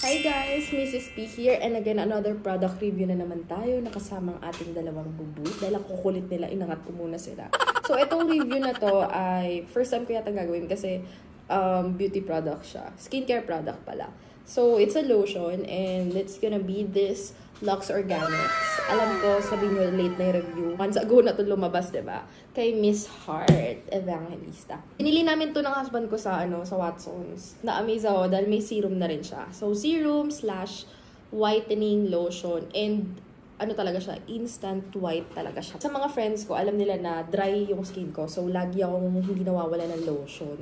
Hi guys! Mrs. P here, and again, another product review na naman tayo nakasamang ating dalawang buboy. Dahil ang kukulit nila, inangat ko muna sila. So, itong review na to ay first time ko yata gagawin kasi beauty product siya. Skincare product pala. So, it's a lotion and it's gonna be this Lux Organics. Alam ko, sabihin nyo late na yung review. Months ago na ito lumabas, diba? Kay Miss Heart Evangelista. Pinili namin to ng husband ko sa Watsons. Na-amaze ako dahil may serum na rin siya. So, serum / whitening lotion. And talaga siya, instant white talaga siya. Sa mga friends ko, alam nila na dry yung skin ko. So, lagi akong hindi nawawala ng lotion.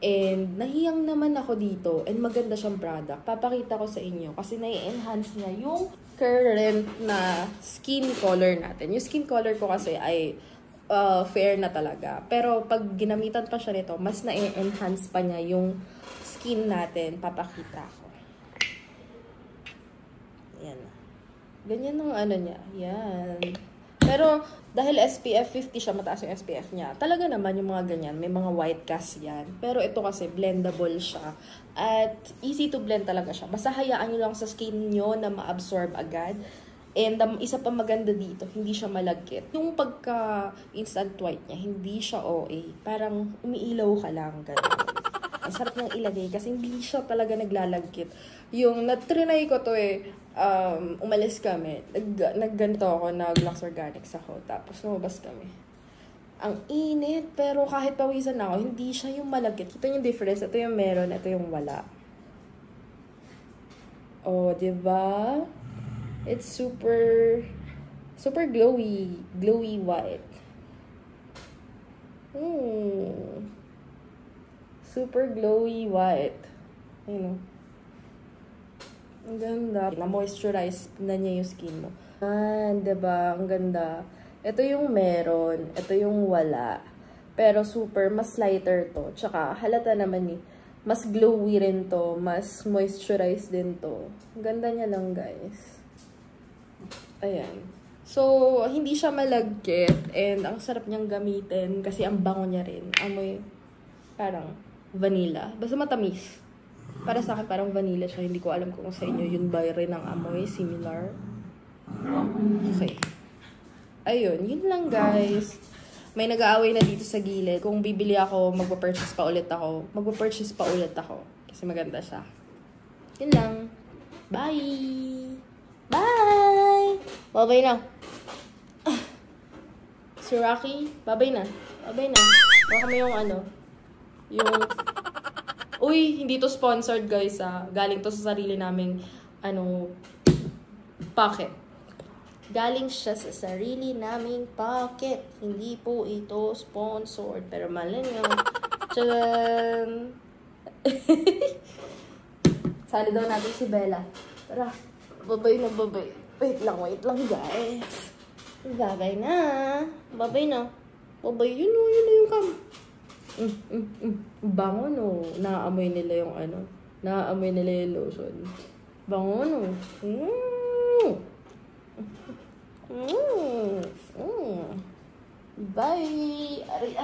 And nahiyang naman ako dito. And maganda siyang product. Papakita ko sa inyo. Kasi nai-enhance niya yung current na skin color natin. Yung skin color ko kasi ay fair na talaga. Pero pag ginamitan pa siya nito, mas na-enhance pa niya yung skin natin. Papakita ko. Yan. Ganyan ang niya. Yan. Pero dahil SPF 50 siya, mataas yung SPF niya. Talaga naman yung mga ganyan, may mga white cast yan. Pero ito kasi blendable siya. At easy to blend talaga siya. Basta hayaan nyo lang sa skin nyo na ma-absorb agad. And isa pa maganda dito, hindi siya malagkit. Yung pagka-instant white niya, hindi siya OA. Parang umiilaw ka lang. Ganun. Ang sarap niyang ilagay kasi hindi siya talaga naglalagkit. Yung natrinay ko to umalis kami. Nagganto ako, nag-Lux Organics ako. Tapos lumabas kami. Ang init, pero kahit pawisan ako, hindi siya yung malagkit. Ito yung difference. Ito yung meron, ito yung wala. Oh, diba? It's super glowy. Glowy white. Super glowy white. Ayun. Ang ganda. Na-moisturize na niya yung skin mo. Diba? Ang ganda. Ito yung meron. Ito yung wala. Pero super, mas lighter to. Tsaka, halata naman mas glowy rin to. Mas moisturize din to. Ang ganda niya lang, guys. Ayan. So, hindi siya malagkit. And, ang sarap niyang gamitin. Kasi ang bango niya rin. Amoy, parang vanilla. Basta matamis. Para sa akin, parang vanilla siya. Hindi ko alam kung sa inyo yun ba rin ang amoy. Similar. Okay. Ayun. Yun lang, guys. May nag-aaway na dito sa gilid. Kung bibili ako, magpa-purchase pa ulit ako. Kasi maganda siya. Yun lang. Bye! Bye! Bye-bye na. Si Rocky, bye-bye na. Bye-bye na. Baka may yung uy, hindi to sponsored, guys, galing to sa sarili naming, pocket. Galing siya sa sarili naming pocket. Hindi po ito sponsored. Pero malin nyo. Tchalan! Sali daw natin si Bella. Tara, babay na babay. Wait lang, guys. Babay na. Babay na. Babay, yun na yung cam. Bango, no. Naaamoy nila yung Naaamoy nila yung lotion. Bango, no. Bye. Ari.